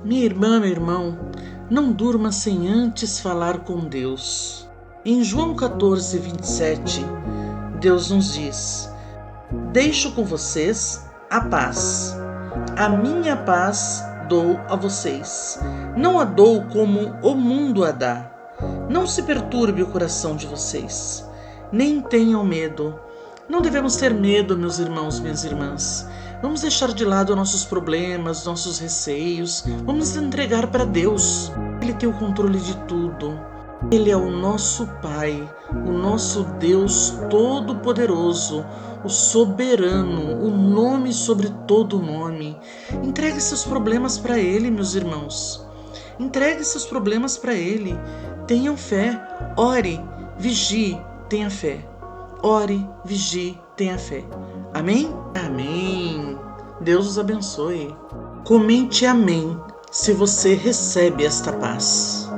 Minha irmã, meu irmão, não durma sem antes falar com Deus. Em João 14, 27, Deus nos diz: Deixo com vocês a paz. A minha paz dou a vocês. Não a dou como o mundo a dá. Não se perturbe o coração de vocês, nem tenham medo. Não devemos ter medo, meus irmãos, minhas irmãs. Vamos deixar de lado nossos problemas, nossos receios. Vamos entregar para Deus. Ele tem o controle de tudo. Ele é o nosso Pai, o nosso Deus Todo-Poderoso, o soberano, o nome sobre todo nome. Entregue seus problemas para Ele, meus irmãos. Entregue seus problemas para Ele. Tenham fé. Ore, vigie, tenha fé. Ore, vigie, tenha fé. Amém? Amém. Deus os abençoe. Comente amém se você recebe esta paz.